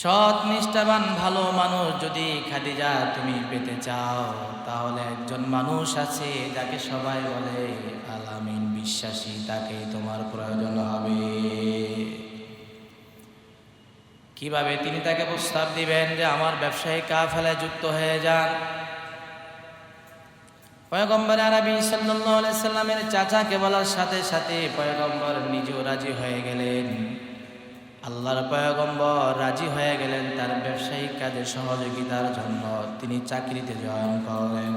সৎ নিষ্ঠাবান ভালো মানুষ যদি খাদিজা তুমি পেতে চাও, তাহলে একজন মানুষ আছে যাকে সবাই বলে আল আমিন, বিশ্বাসী, তাকে তোমার প্রয়োজন হবে। কিভাবে তিনি তাকে প্রস্তাব দিবেন যে আমার ব্যবসায়িক কাফেলায় যুক্ত হয়ে যান? পয়গম্বর আরবি সাল্লাল্লাহু আলাইহি সাল্লামের চাচাকে বলার সাথে সাথে পয়গম্বর নিজেও রাজি হয়ে গেলেন। আল্লাহর পয়গম্বর রাজি হয়ে গেলেন তার ব্যবসায়িক কাজে সহযোগিতার জন্য। তিনি চাকরিতে জয়েন করলেন,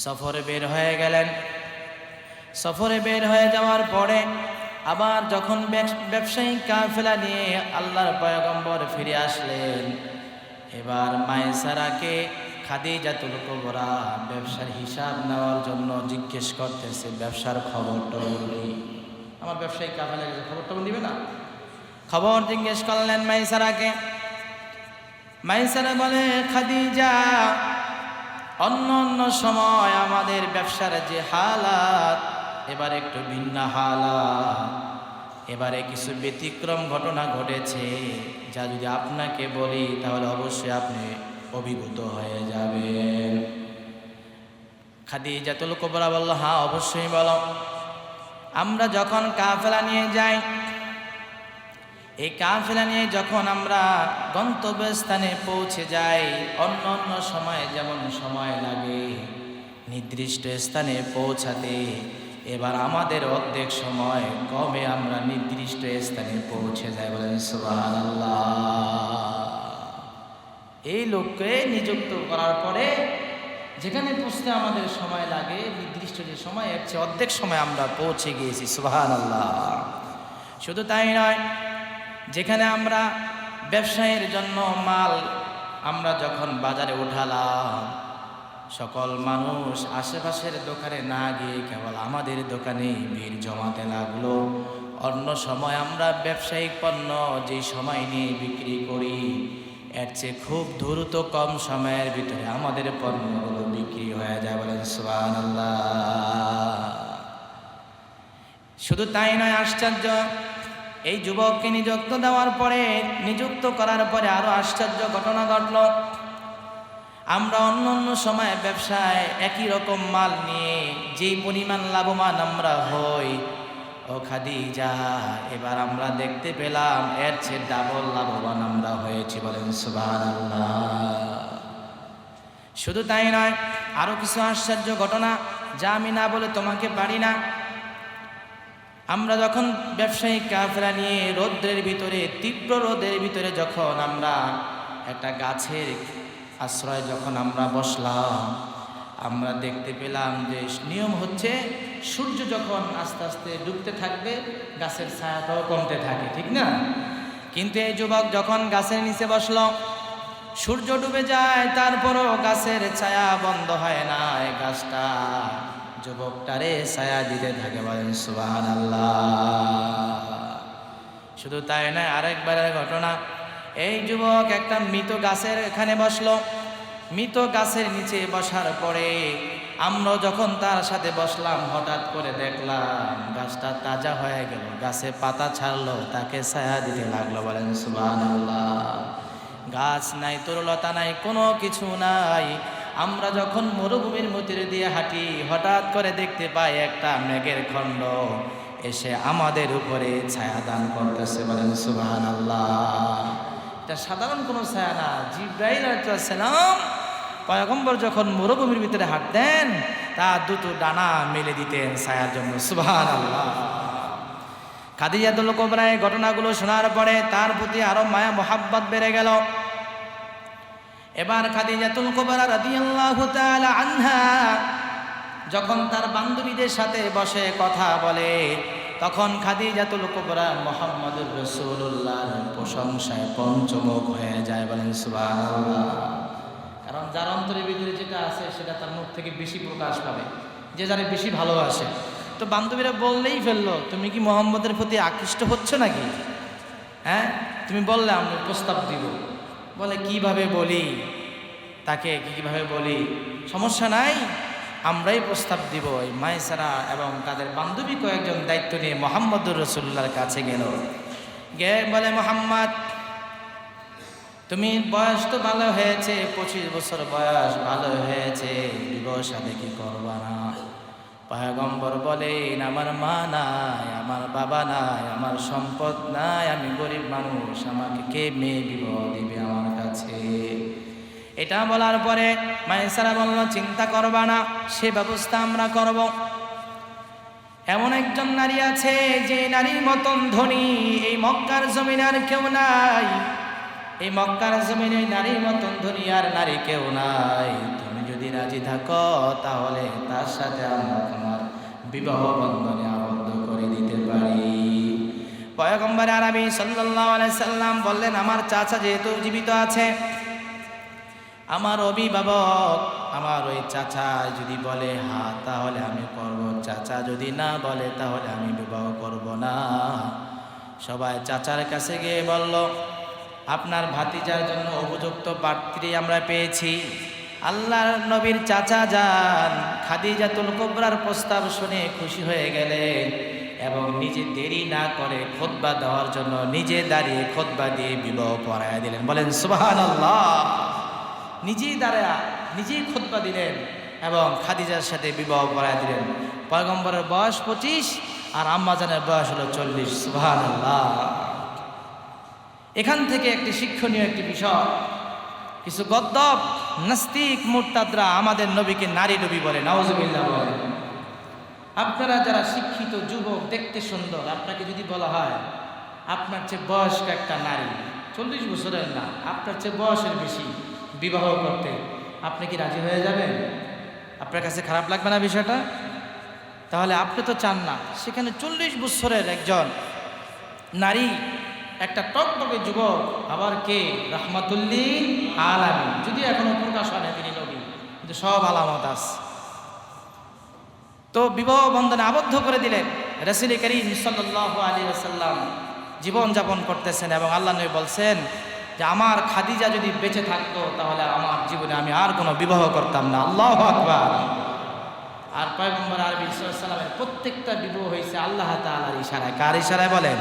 সফরে বের হয়ে গেলেন। সফরে বের হয়ে যাওয়ার পরে আবার যখন ব্যবসায়িক কাফেলা নিয়ে আল্লাহর পয়গম্বর ফিরে আসলেন, এবার মায়েসারাকে খাদিজাতুল কুবরা ব্যবসার হিসাব নেওয়ার জন্য জিজ্ঞেস করতেছে, ব্যবসার খবরটা বলি, আমার ব্যবসায়িক কাফেলা গেছে, খবরটা দিবে না? খবর জিজ্ঞেস করলেন মাইসারাকে। মাইসারা বলে, খাদিজা, অন্য অন্য সময় আমাদের ব্যবসার যে হালাত, এবার একটু ভিন্ন হালাত। এবারে কিছু ব্যতিক্রম ঘটনা ঘটেছে, যা যদি আপনাকে বলি তাহলে অবশ্যই আপনি অভিভূত হয়ে যাবেন। খাদিজাতুল কুবরা বলল, হ্যাঁ অবশ্যই বলো। আমরা যখন কাফেলা নিয়ে যাই, এই কাফেলা নিয়ে যখন আমরা গন্তব্যস্থানে পৌঁছে যাই, অন্য অন্য সময় যেমন সময় লাগে নির্দিষ্ট স্থানে পৌঁছাতে, এবার আমাদের অর্ধেক সময় কমে আমরা নির্দিষ্ট স্থানে পৌঁছে যাই। বলেন সুবহানাল্লাহ। এই লোককে নিযুক্ত করার পরে যেখানে পৌঁছতে আমাদের সময় লাগে নির্দিষ্ট যে সময়, এর চেয়ে অর্ধেক সময় আমরা পৌঁছে গিয়েছি। সুবহানাল্লাহ। শুধু তাই নয়, যেখানে আমরা ব্যবসায়ের জন্য মাল আমরা যখন বাজারে উঠালাম, সকল মানুষ আশেপাশের দোকানে না গিয়ে কেবল আমাদের দোকানে ভিড় জমাতে লাগলো। অন্য সময় আমরা ব্যবসায়িক পণ্য যে সময় নিয়ে বিক্রি করি, এর চেয়ে খুব দ্রুত কম সময়ের ভিতরে আমাদের পণ্যগুলো বিক্রি হয়ে যায়। বলেন সুবহানাল্লাহ। শুধু তাই নয়, আশ্চর্য, এই যুবককে নিযুক্ত করার পরে আরো আশ্চর্য ঘটনা ঘটল। আমরা অন্য অন্য সময় ব্যবসায় একই রকম মাল নিয়ে যেই পরিমাণ লাভবান আমরা হই, ও খাদিজা, এবার আমরা দেখতে পেলাম এর চেয়ে ডাবল লাভবান আমরা হয়েছি। বলেন সুবহানাল্লাহ। শুধু তাই নয়, আরো কিছু আশ্চর্য ঘটনা যা আমি না বলে তোমাকে পারি না। আমরা যখন ব্যবসায়িক কাফেলা নিয়ে রৌদ্রের ভিতরে, তীব্র রোদের ভিতরে যখন আমরা একটা গাছের আশ্রয় যখন আমরা বসলাম, আমরা দেখতে পেলাম যে নিয়ম হচ্ছে সূর্য যখন আস্তে আস্তে ডুবতে থাকবে, গাছের ছায়াটাও কমতে থাকে, ঠিক না? কিন্তু এই যুবক যখন গাছের নিচে বসলো, সূর্য ডুবে যায়, তারপরও গাছের ছায়া বন্ধ হয় না। এই গাছটা যুবকটারে ছায়া দিতে থাকে। বলেন সুবহানাল্লাহ। শুধু তাই নয়, আরেকবারের ঘটনা, এই যুবক একটা মৃত গাছের এখানে বসলো। মৃত গাছের নিচে বসার পরে আমরা যখন তার সাথে বসলাম, হঠাৎ করে দেখলাম গাছটা তাজা হয়ে গেল, গাছে পাতা ছাড়লো, তাকে ছায়া দিতে লাগলো। বলেন সুবহানাল্লাহ। গাছ নাই, তরুলতা নাই, কোনো কিছু নাই। আমরা যখন মরুভূমির মধ্যে দিয়ে হাঁটি, হঠাৎ করে দেখতে পাই একটা মেঘের খণ্ড এসে আমাদের উপরে ছায়া দান করতেছে। বলেন সুবহানাল্লাহ। এটা সাধারণ কোনো ছায়া না। জিবরাইল আলাইহিস সালাম পয়গম্বর যখন মরুভূমির ভিতরে হাঁটতেন, তার দুটো ডানা মেলে দিতেন ছায়ার জন্য। সুবহানাল্লাহ। খাদিজাতুল কুবরা এই ঘটনাগুলো শোনার পরে তার প্রতি আরো মায়া মোহাব্বত বেড়ে গেল। এবার খাদিজাতুল কুবরা রাদিয়াল্লাহু তাআলা আনহা যখন তার বান্ধবীদের সাথে বসে কথা বলে, তখন খাদিজাতুল কুবরা মুহাম্মদুর রাসূলুল্লাহর প্রশংসায় পঞ্চমুখ হয়ে যায়। বলেন সুবহানাল্লাহ। কারণ যার অন্তরের ভিতরে যেটা আছে সেটা তার মুখ থেকে বেশি প্রকাশ পাবে, যে যারে বেশি ভালোবাসে। তো বান্ধবীরা বললেই ফেললো, তুমি কি মুহাম্মদের প্রতি আকৃষ্ট হচ্ছ নাকি? হ্যাঁ, তুমি বললে আমি প্রস্তাব দিব। বলে কিভাবে বলি, তাকে কিভাবে বলি? সমস্যা নাই, আমরাই প্রস্তাব দিব। এই মায়েসারা এবং তাদের বান্ধবী কয়েকজন দায়িত্ব নিয়ে মুহাম্মদুর রাসূলুল্লাহর কাছে গেল। গিয়ে বলে, মুহাম্মদ, তুমি বয়স তো ভালো হয়েছে, 25 বছর বয়স ভালো হয়েছে, বিবাহ শাদী কি করবা না? পয়গম্বর বলেন, আমার মা নাই, আমার বাবা নাই, আমার সম্পদ নাই, আমি গরিব মানুষ, আমাকে কে মেয়ে বিবাহ দিবে আমার কাছে? এটা বলার পরে মায়েসারা বলল, চিন্তা করবা না, সে ব্যবস্থা আমরা করব। এমন একজন নারী আছে যে নারীর মতন ধনী এই মক্কার জমিনে আর কেউ নাই। এই মক্কার জমিনে নারীর মতন ধনী আর নারী কেউ নাই। তুমি যদি রাজি থাকো তাহলে তার সাথে আমরা তোমার বিবাহ বন্ধনে আবদ্ধ করে দিতে পারি। পয়গম্বর আরবি সাল্লাল্লাহু আলাইহি সাল্লাম বললেন, আমার চাচা যেহেতু জীবিত আছে, আমার অভিভাবক, আমার ওই চাচা যদি বলে হ্যাঁ তাহলে আমি করব, চাচা যদি না বলে তাহলে আমি বিবাহ করব না। সবাই চাচার কাছে গিয়ে বলল, আপনার ভাতিজার জন্য উপযুক্ত পাত্রী আমরা পেয়েছি। আল্লাহর নবীর চাচা যান খাদিজাতুল কুবরার প্রস্তাব শুনে খুশি হয়ে গেলেন এবং নিজে দেরি না করে খুতবা দেওয়ার জন্য নিজে দাঁড়িয়ে খুতবা দিয়ে বিবাহ পড়ায় দিলেন। বলেন সুবহানাল্লাহ। নিজেই দাঁড়া নিজেই খুতবা দিলেন এবং খাদিজার সাথে বিবাহ পড়ায় দিলেন। পয়গম্বরের বয়স 25 আর আম্মাজানের বয়স হলো 40। সুবহানাল্লাহ। এখান থেকে একটি শিক্ষণীয় একটি বিষয়, কিছু গদ্দপ নাস্তিক মুরতাদরা আমাদের নবীকে নারী নবী বলে, নাউজুবিল্লাহ বলে। আপনারা যারা শিক্ষিত যুবক, দেখতে সুন্দর, আপনাকে যদি বলা হয় আপনার চেয়ে বয়স্ক একটা নারী, 40 বছরের না, আপনার চেয়ে বয়সের বেশি, বিবাহ করতে, আপনি কি রাজি হয়ে যাবেন? আপনার কাছে খারাপ লাগবে না বিষয়টা? তাহলে আপনি তো চান না, সেখানে 40 বছরের একজন নারী, একটা টকটকে যুবক, আবার কে রাহমাতুল্লিল আলামিন, যদি এখনো প্রকাশ হয় না তিনি নবী, কিন্তু সব আলামত আছে। তো বিবাহ বন্ধনে আবদ্ধ করে দিলেন। রাসূল করিম সাল্লাল্লাহু আলাইহি ওয়াসাল্লাম জীবন যাপন করতেছেন এবং আল্লাহ নবী বলছেন যে আমার খাদিজা যদি বেঁচে থাকতো তাহলে আমার জীবনে আমি আর কোনো বিবাহ করতাম না। আল্লাহু আকবার। আর পয়গম্বর আরবি সাল্লাল্লাহু আলাইহি ওয়াসাল্লামের প্রত্যেকটা বিবাহ হয়েছে আল্লাহ তাআলার ইশারায়। কার ইশারায় বলেন?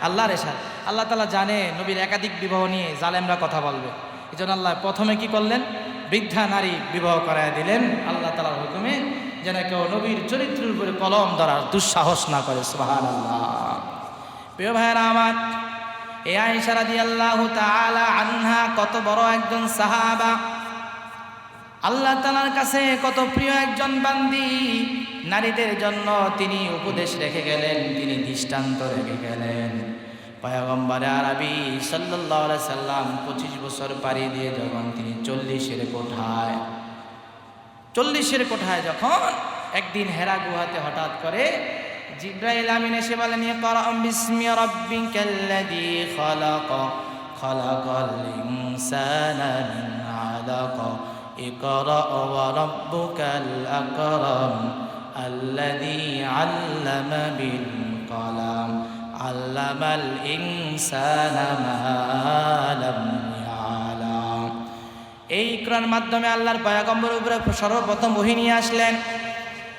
আল্লাহর ইশারায়। আল্লাহ তাআলা জানে নবীর একাধিক বিবাহ নিয়ে জালেমরা কথা বলবে, এই জন্য আল্লাহ প্রথমে কি করলেন? বৃদ্ধা নারী বিবাহ করায় দিলেন আল্লাহ তাআলার হুকুমে, যেন কেউ নবীর চরিত্রের উপরে কলম ধরার দুঃসাহস না করে। সুবহানাল্লাহ। প্রিয় ভাইয়েরা আমার, এই আয়েশা রাদিয়াল্লাহু তাআলা আনহা কত বড় একজন সাহাবা, আল্লাহ তাআলার কাছে কত প্রিয় একজন বান্দি। নারীদের জন্য তিনি উপদেশ রেখে গেলেন, তিনি দৃষ্টান্ত রেখে গেলেন। পয়গম্বর আরবি সাল্লাল্লাহু আলাইহি সাল্লাম 25 বছর পাড়ি দিয়ে যখন তিনি 40-এর কোঠায় যখন একদিন হেরা গুহাতে হঠাৎ করে জিবরাইল আমিন এসে বলেন, ইকরা বিসমি রাব্বিকাল্লাযী খালাক, খালাকাল ইনসানা মিন আলাক, ইকরা ওয়া রাব্বুকাল আকরাম, আল্লাযী আল্লামা বিল কলাম, আল্লামাল ইনসানা মা লাম ইয়ালাম। এই কোরআনের মাধ্যমে আল্লাহর পয়গম্বরের উপরে সর্বপ্রথম ওহী নিয়ে আসলেন।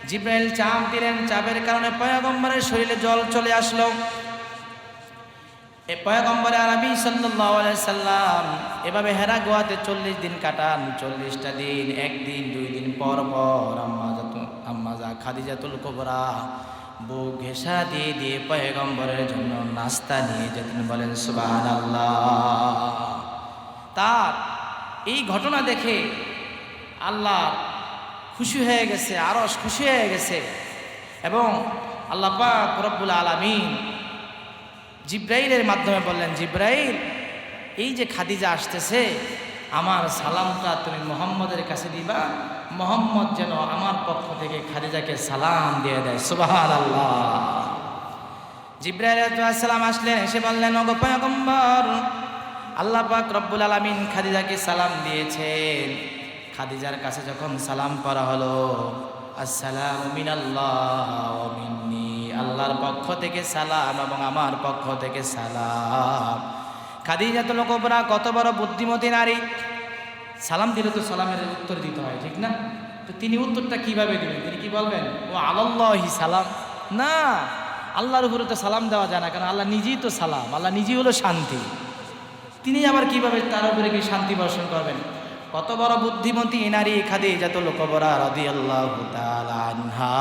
জিবরাইল চাপ দিলেন, চাপের কারণে পয়গম্বরের শরীরে জল চলে আসলো। এই পয়গম্বর আরবি সাল্লাল্লাহু আলাইহি সাল্লাম এভাবে হেরা গুহাতে 40 দিন কাটান। 40টা দিন, একদিন 2 দিন পর পর আম্মা খাদিজাতুল কুবরা বুক ঘেঁষা দিয়ে দিয়ে পয়গম্বরের জন্য নাস্তা নিয়ে যেতেন। বলেন সুবহানাল্লাহ। তার এই ঘটনা দেখে আল্লাহ খুশি হয়ে গেছে, আরশ খুশি হয়ে গেছে এবং আল্লাহ পাক রব্বুল আলামিন জিবরাইলের মাধ্যমে বললেন, জিবরাইল, এই যে খাদিজা আসতেছে, আমার সালামটা তুমি মুহাম্মদের কাছে দিবা, মুহাম্মদ যেন আমার পক্ষ থেকে খাদিজাকে সালাম দিয়ে দেয়। সুবহানাল্লাহ। জিবরাইল আলাইহিস সালাম আসলেন, এসে বললেন, ওগো পয়গম্বর, আল্লাহ পাক রব্বুল আলামিন খাদিজাকে সালাম দিয়েছেন। খাদিজার কাছে যখন সালাম করা হলো, আসসালামু মিনাল্লাহ ওয়া মিন্নি, আল্লাহর পক্ষ থেকে সালাম এবং আমার পক্ষ থেকে সালাম। খাদিজাতুল কুবরা কত বড় বুদ্ধিমতী নারী। সালাম দিলে তো সালামের উত্তর দিতে হয়, ঠিক না? তো তিনি উত্তরটা কিভাবে দিবেন? তিনি কি বলবেন? ও আলাল্লাহি সালাম? না, আল্লাহর উপরে তো সালাম দেওয়া যায় না, কারণ আল্লাহ নিজেই তো সালাম, আল্লাহ নিজেই হলো শান্তি। তিনি আবার কিভাবে তার উপরে কি শান্তি বর্ষণ করবেন? কত বড় বুদ্ধিমতী নারী খাদিজাতুল কুবরা রাদিয়াল্লাহু তাআলা আনহা।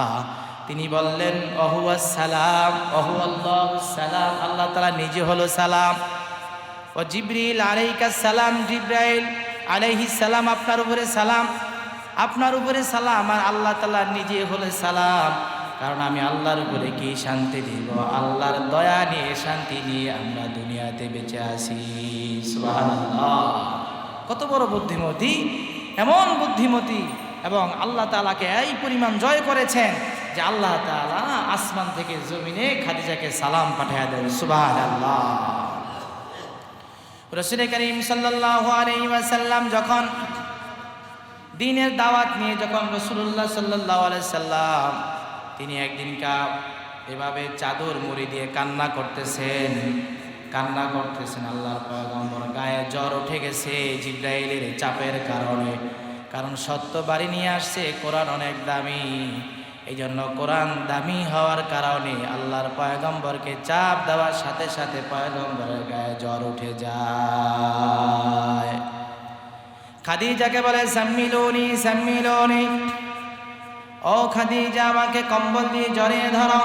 তিনি বললেন অহুয়াস সালাম, অহুয়াল্লাহুস সালাম, আল্লাহ তাআলা নিজে হলো সালাম। ও জিবরিল আলাইকাস সালাম, জিবরাইল আলাইহিস সালাম আপনার উপরে সালাম, আপনার উপরে সালাম, আর আল্লাহ তাআলা নিজে হলো সালাম। কারণ আমি আল্লাহর উপরে কি শান্তি দিব? আল্লাহর দয়া নিয়ে, শান্তি নিয়ে আমরা দুনিয়াতে বেঁচে আছি। সুবহানাল্লাহ। কত বড় বুদ্ধিমতী, এমন বুদ্ধিমতী, এবং আল্লাহ তাআলাকে এই পরিমাণ জয় করেছেন যে আল্লাহ তাআলা আসমান থেকে জমিনে খাদিজাকে সালাম পাঠিয়ে দেন। সুবহানাল্লাহ। রাসূল করিম সাল্লাল্লাহু আলাইহি ওয়াসাল্লাম যখন দ্বীনের দাওয়াত নিয়ে যখন রাসূলুল্লাহ সাল্লাল্লাহু আলাইহি সাল্লাম তিনি একদিন এভাবে চাদর মুড়ি দিয়ে কান্না করতেছেন আল্লাহর পয়গম্বর গায়ে জ্বর উঠে গেছে জিবরাইলের চাপের কারণে। কারণ সত্য বাড়ি নিয়ে আসছে, কোরআন অনেক দামি, এই জন্য কোরআন দামি হওয়ার কারণে আল্লাহর পয়গম্বরকে চাপ দেওয়ার সাথে সাথে পয়গম্বরের গায়ে জ্বর উঠে যায়। খাদিজাকে বলে সাম্মিলুনি সাম্মিলুনি, ও খাদিজা আমাকে কম্বল দিয়ে জড়িয়ে ধরো।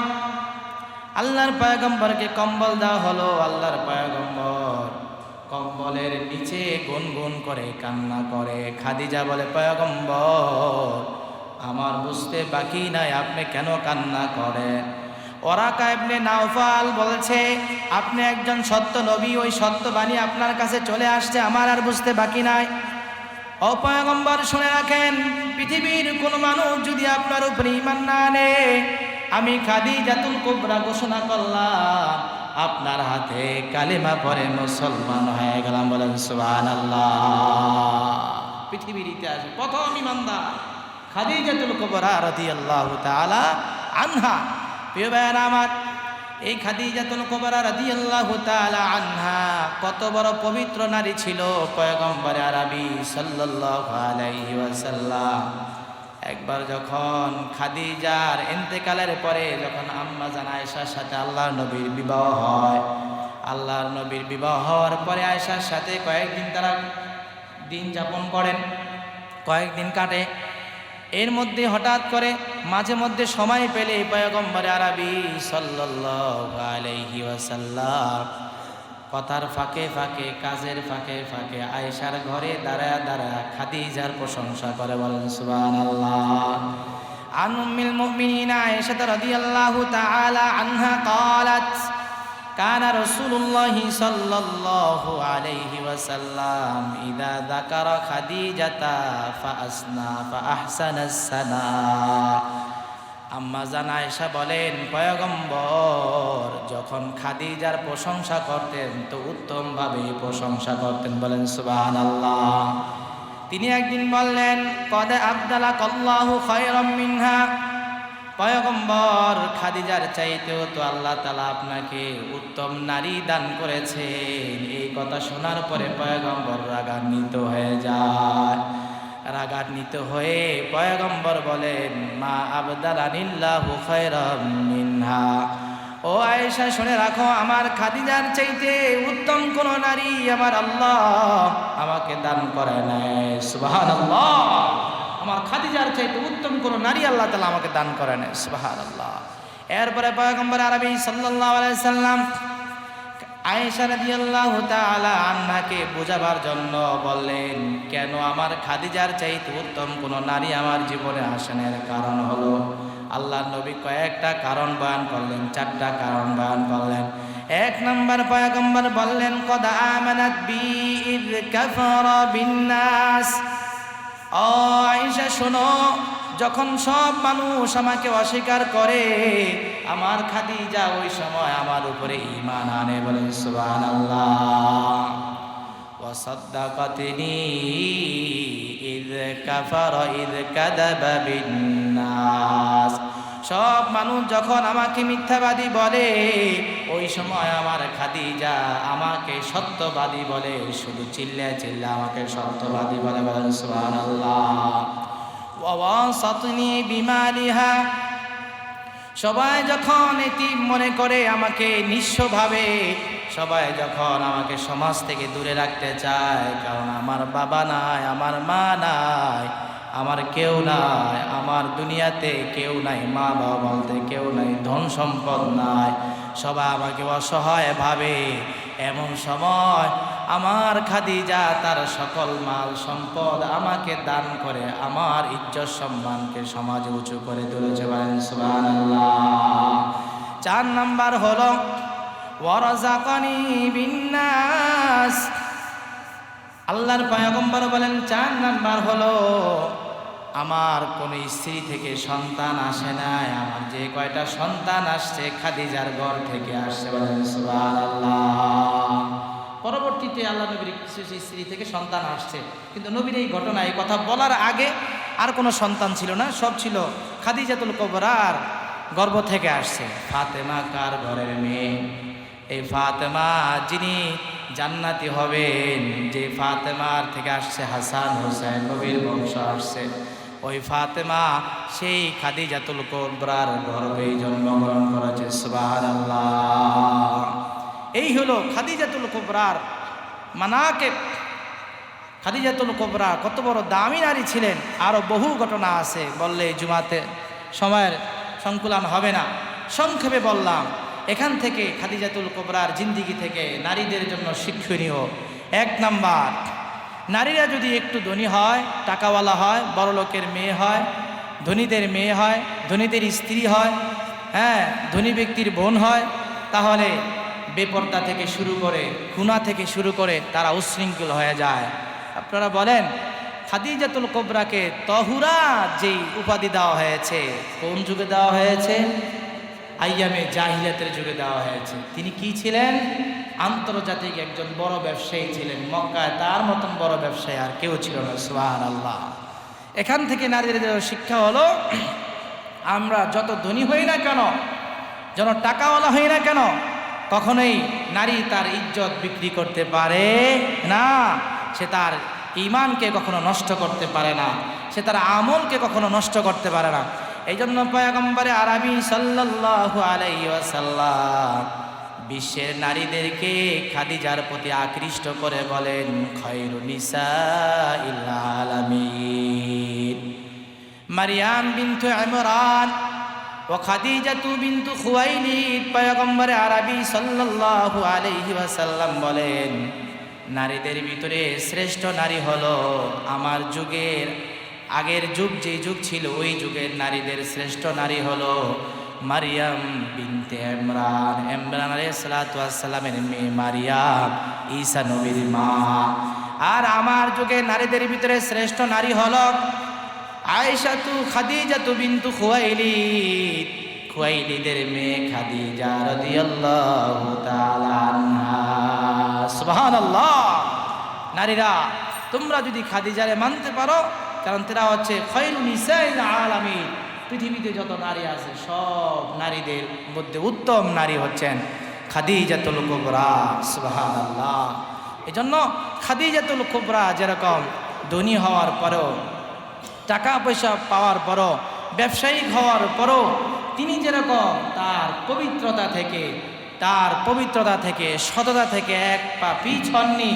আল্লাহর পয়গম্বরকে কম্বল দেওয়া হলো। আল্লাহর পয়গম্বর কম্বলের নিচে গুনগুন করে কান্না করে। খাদিজা বলে পয়গম্বর আমার বুঝতে বাকি নাই আপনি কেন কান্না করেন। ওরাকা ইবনে নাওফাল বলছে আপনি একজন সত্য নবী, ওই সত্য বাণী আপনার কাছে চলে আসছে, আমার আর বুঝতে বাকি নাই। ও পয়গম্বর শুনে রাখেন, পৃথিবীর কোন মানুষ যদি আপনার উপর ঈমান না আনে, আমি খাদিজাতুল কুবরা ঘোষণা করলাম আপনার হাতে কালিমা পড়ে মুসলমান হয়ে গেলাম। বলেন সুবহানাল্লাহ। পৃথিবীর ইতিহাসে প্রথম ঈমানদার খাদিজাতুল কুবরা রাদিয়াল্লাহু তাআলা আনহা। প্রিয় ভাইয়েরা আমার, এই খাদিজাতুল কুবরা রাদিয়াল্লাহু তাআলা আনহা কত বড় পবিত্র নারী ছিল। পয়গম্বর আরবি সাল্লাল্লাহু আলাইহি ওয়াসাল্লাম একবার যখন খাদিজার ইন্তেকালের পরে যখন আম্মা জান আয়েশার সাথে আল্লাহর নবীর বিবাহ হয়, আল্লাহর নবীর বিবাহ হওয়ার পরে আয়েশার সাথে কয়েকদিন তারা দিন যাপন করেন, কয়েকদিন কাটে। এর মধ্যে হঠাৎ করে মাঝে মধ্যে সময় পেলে পয়গম্বর আরবি সাল্লাল্লাহু আলাইহি ওয়াসাল্লাম কথার ফাঁকে ফাঁকে, কাজের ফাঁকে ফাঁকে আয়েশার ঘরে দাঁড়ায় দাঁড়ায় খাদিজার প্রশংসা করে। বলেন সুবহানাল্লাহ। আন উম্মিল মুমিনিন আয়েশা রাদিয়াল্লাহু তাআলা আনহা قالت কানা রাসূলুল্লাহ সাল্লাল্লাহু আলাইহি ওয়াসাল্লাম ইযা যাকারা খাদিজাতা ফাআসনা ফাআহসানাস সানা। আম্মা জান আয়েশা বলেন পয়গম্বর যখন খাদিজার প্রশংসা করতেন তো উত্তমভাবে প্রশংসা করতেন। বলেন সুবহানাল্লাহ। তিনি একদিন বললেন কদ আবদালাকাল্লাহু খায়রাম মিনহা, পয়গম্বর খাদিজার চাইতেও তো আল্লাহ তাআলা আপনাকে উত্তম নারী দান করেছেন। এই কথা শোনার পরে পয়গম্বর রাগান্বিত হয়ে যায়। রাগান্বিত হয়ে পয়গম্বর বলেন মা আবদালানিল্লাহু খায়রাম মিনহা, ও আয়েশা শুনে রাখো আমার খাদিজার চাইতে উত্তম কোন নারী আমার আল্লাহ আমাকে দান করে নাই। সুবহানাল্লাহ। আমার খাদিজার চাইতে উত্তম কোন নারী আল্লাহ তাআলা আমাকে দান করে নাই। সুবহানাল্লাহ। এরপরে পয়গম্বর আরবি সাল্লাল্লাহু আলাইহি সাল্লাম আয়েশা রাদিয়াল্লাহু তাআলা আনহাকে বোঝাবার জন্য বললেন কেন আমার খাদিজার চাইতে উত্তম কোন নারী আমার জীবনে আসেনের কারণ হলো, আল্লাহর নবী কয়েকটা কারণ বয়ান করলেন, চারটা কারণ বয়ান করলেন। এক নম্বর পয়গম্বর বললেন কদ আমানাত বি ইয কাফারা বিন্নাস। ও আয়েশা শোনো, যখন সব মানুষ আমাকে অস্বীকার করে আমার খাদিজা ওই সময় আমার উপরে ঈমান আনে। বলেন সুবহানাল্লাহ। ওয়া সাদ্দাকাতনি ইয কাফারা ইয কাযাবা বিন্নাস। সব মানুষ যখন আমাকে মিথ্যাবাদী বলে ওই সময় আমার খাদিজা আমাকে সত্যবাদী বলে, শুধু চিল্লায় চিল্লায় আমাকে সত্যবাদী বলে। বলেন সুবহানাল্লাহ। ওয়া ওয়াসাতনি বিমালিহা, সবাই যখন এতিম মনে করে, আমাকে নিঃস্ব ভাবে, সবাই যখন আমাকে সমাজ থেকে দূরে রাখতে চায়, কারণ আমার বাবা নাই, আমার মা নাই, আমার কেউ নাই, আমার দুনিয়াতে কেউ নাই, মা বাবা বলতে কেউ নাই, ধন সম্পদ নাই, সবাই আমাকে অসহায় ভাবে। এমন সময় আমার খাদিজা তার সকল মাল সম্পদ আমাকে দান করে আমার ইজ্জত সম্মানকে সমাজে উঁচু করে তুলেছে। বলেন সুবহানাল্লাহ। 4 নাম্বার হলো ওয়ারাযাকানি বিন্নাস। আল্লাহর পয়গম্বর বলেন 4 নাম্বার হলো আমার কোন স্ত্রী থেকে সন্তান আসে নাই, আমার যে কয়টা সন্তান আসছে খাদিজার ঘর থেকে আসছে। বলেন সুবহানাল্লাহ। পরবর্তীতে আল্লাহ নবীর কিছু স্ত্রী থেকে সন্তান আসছে, কিন্তু নবীর এই ঘটনা, এই কথা বলার আগে আর কোনো সন্তান ছিল না, সব ছিল খাদিজাতুল কুবরার গর্ভ থেকে আসছে। ফাতেমা কার ঘরের মেয়ে? এই ফাতেমা যিনি জান্নাতি হবেন, যে ফাতেমার থেকে আসছে হাসান হোসেন, নবীর বংশ আসছে, ওই ফাতেমা সেই খাদিজাতুল কুবরার গর্ভেই জন্মগ্রহণ করেছে। সুবহানাল্লাহ। এই হলো খাদিজাতুল কুবরার মানাকিব। খাদিজাতুল কুবরা কত বড় দামি নারী ছিলেন, আরও বহু ঘটনা আছে, বললে জুমাতে সময়ের সংকুলান হবে না, সংক্ষেপে বললাম। এখান থেকে খাদিজাতুল কুবরার জিন্দিগি থেকে নারীদের জন্য শিক্ষণীয় 1 নাম্বার, নারীরা যদি একটু ধনী হয়, টাকাওয়ালা হয়, বড় লোকের মেয়ে হয়, ধনীদের মেয়ে হয়, ধনীদের স্ত্রী হয়, হ্যাঁ, ধনী ব্যক্তির বোন হয়, তাহলে বেপর্দা থেকে শুরু করে, খুনা থেকে শুরু করে তারা উচ্ছৃঙ্খল হয়ে যায়। আপনারা বলেন, খাদিজাতুল কুবরাকে তহুরা যেই উপাধি দেওয়া হয়েছে, কোন যুগে দেওয়া হয়েছে? আইয়ামে জাহিলিয়াতের যুগে দেওয়া হয়েছে। তিনি কি ছিলেন? আন্তর্জাতিক একজন বড় ব্যবসায়ী ছিলেন। মক্কায় তার মতন বড় ব্যবসায়ী আর কেউ ছিল না। সুবহানাল্লাহ। এখান থেকে নারীদের শিক্ষা হলো, আমরা যত ধনী হই না কেন, যেন টাকাওয়ালা হই না কেন, কখনোই নারী তার ইজ্জত বিক্রি করতে পারে না। সে তার ঈমানকে কখনো নষ্ট করতে পারে না, সে তার আমলকে কখনো নষ্ট করতে পারে না। এই জন্য পয়গম্বরে আরবি সাল্লাল্লাহু আলাইহি ওয়াসাল্লাম বিশ্বের নারীদেরকে খাদিজার প্রতি আকৃষ্ট করে বলেন, খায়রুন নিসাইল আলামিন। মারইয়াম বিনতু ইমরান ও খাদিজাতু বিনতু খুয়াইলিদ। পয়গম্বরে আরবি সাল্লাল্লাহু আলাইহি ওয়াসাল্লাম বলেন, নারীদের ভিতরে শ্রেষ্ঠ নারী হলো আমার যুগের, আগের যুগ যে যুগ ছিল ওই যুগের নারীদের শ্রেষ্ঠ নারী হলো মারিয়াম বিনতে ইমরান। ইমরান আলাইহিস সালাতু ওয়াস সালামের মেয়ে মারিয়াম, ঈসা নবীর মা। আর আমার যুগে নারীদের ভিতরে শ্রেষ্ঠ নারী হলো আয়েশাতু খাদিজাতু বিনতু খুয়াইলিদ, খুয়াইলিদের মেয়ে খাদিজা রাদিয়াল্লাহু তাআলা আনহা। সুবহানাল্লাহ। নারীরা, তোমরা যদি খাদিজারে মানতে পারো, কারণ তারা হচ্ছে খায়রুন নিসাইল আলামিন, পৃথিবীতে যত নারী আছে সব নারীদের মধ্যে উত্তম নারী হচ্ছেন খাদিজাতুল কুবরা। সুবহানাল্লাহ। এজন্য খাদিজাতুল কুবরা যেরকম ধনী হওয়ার পরেও, টাকা পয়সা পাওয়ার পরও, ব্যবসায়িক হওয়ার পরও তিনি যেরকম তার পবিত্রতা থেকে সততা থেকে এক পা পিছননি,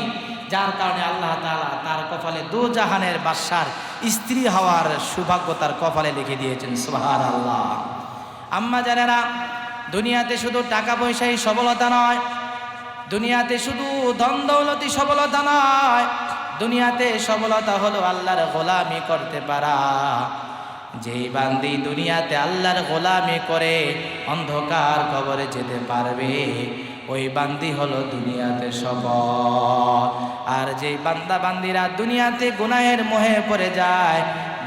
যার কারণে আল্লাহ তাআলা তার কপালে দোজাহানের বাদশার স্ত্রী হওয়ার সৌভাগ্য তার কপালে লিখে দিয়েছেন। সুবহানাল্লাহ। আম্মা জানেরা, দুনিয়াতে শুধু টাকা পয়সাই সফলতা নয়, দুনিয়াতে শুধু ধন দৌলতি সফলতা নয়, দুনিয়াতে সফলতা হলো আল্লাহর গোলামি করতে পারা। যেই বান্দি দুনিয়াতে আল্লাহর গোলামি করে অন্ধকার কবরে যেতে পারবে, ওই বান্দি হলো দুনিয়াতে সফল। আর যেই বান্দা বান্দিরা দুনিয়াতে গুনাহের মোহে পড়ে যায়,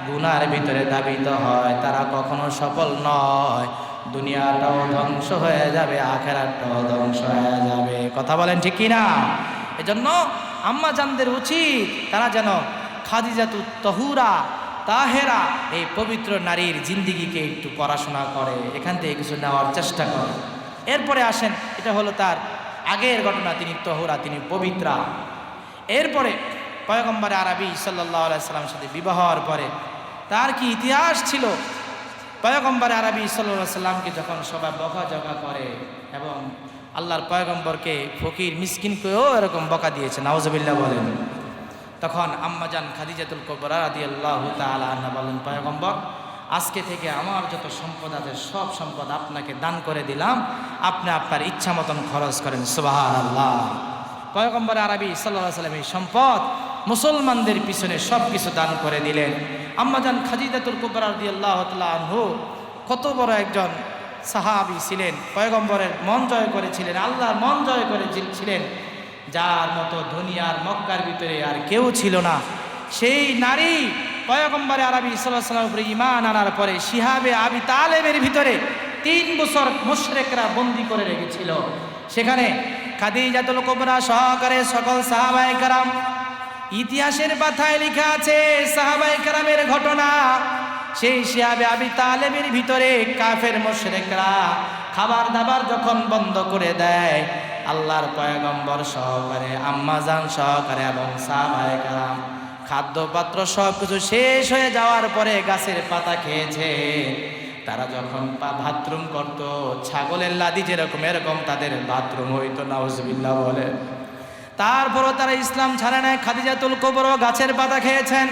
গুনার ভিতরে ধাবিত হয়, তারা কখনো সফল নয়। দুনিয়াটাও ধ্বংস হয়ে যাবে, আখিরাতটাও ধ্বংস হয়ে যাবে। কথা বলেন ঠিক কিনা? এজন্য আম্মা জানদের উচিত তারা যেন খাদিজাতুত তহুরা তাহেরা, এই পবিত্র নারীর জিন্দিগিকে একটু পড়াশোনা করে, এখান থেকে কিছু নেওয়ার চেষ্টা করে। এরপরে আসেন, এটা হলো তার আগের ঘটনা, তিনি তহুরা, তিনি পবিত্রা। এরপরে পয়গম্বরে আরবি সাল্লাল্লাহু আলাইহি সাল্লামের সাথে বিবাহ হওয়ার পরে তার কি ইতিহাস ছিল, পয়গম্বর আরবি সাল্লাল্লাহু আলাইহি সাল্লামকে যখন সবাই বকাঝকা করে এবং আল্লাহর পয়গম্বরকে ফকির মিসকিনকেও এরকম বকা দিয়েছে, নাউজুবিল্লাহ বলেন, তখন আম্মাজান খাদিজাতুল কুবরা রাদিয়াল্লাহু তাআলা আনহা বলেন, পয়গম্বর আজকে থেকে আমার যত সম্পদ আছে সব সম্পদ আপনাকে দান করে দিলাম, আপনি আপনার ইচ্ছা মতন খরচ করেন। সুবহানাল্লাহ। পয়গম্বর আরবি সাল্লাল্লাহু আলাইহি সাল্লাম এই সম্পদ মুসলমানদের পিছনে সব কিছু দান করে দিলেন। আম্মাজান খাদিজাতুল কুবরা রাদিয়াল্লাহু তাআলা আনহু কত বড় একজন সাহাবী ছিলেন, পয়গম্বরের মন জয় করেছিলেন, আল্লাহর মন জয় করেছিলেন, যার মতো দুনিয়ার মক্কার ভিতরে আর কেউ ছিল না। সেই নারী পয়গম্বর আরবি সাল্লাল্লাহু আলাইহি ওয়াসাল্লামের উপরে ঈমান আনার পরে শিহাবে আবি তালেবের ভিতরে 3 বছর মুশরিকরা বন্দী করে রেখেছিল। সেখানে খাদিজাতুল কুবরা সহকারে সকল সাহাবায়ে কেরাম, ইতিহাসের পাতায় লেখা আছে সাহাবায়ে কেরামের ঘটনা। সেই শিহাবে আবি তালেবের ভিতরে কাফের মুশরিকরা খাবার দাবার যখন বন্ধ করে দেয়, আল্লাহর পয়গম্বর সহকারে আম্মাজান সহকারে এবং সাহাবায়ে কেরাম খাদ্য পাত্র সব কিছু শেষ হয়ে যাওয়ার পরে গাছের পাতা খেয়েছে। তারা যখন বাথরুম করত, ছাগলের লাদি যেরকম এরকম তাদের বাথরুম হইতো, নাউজুবিল্লাহ বলে। তারপরও তারা ইসলাম ছাড়ে নাই। খাদিজাতুল কুবরা গাছের পাতা খেয়েছেন,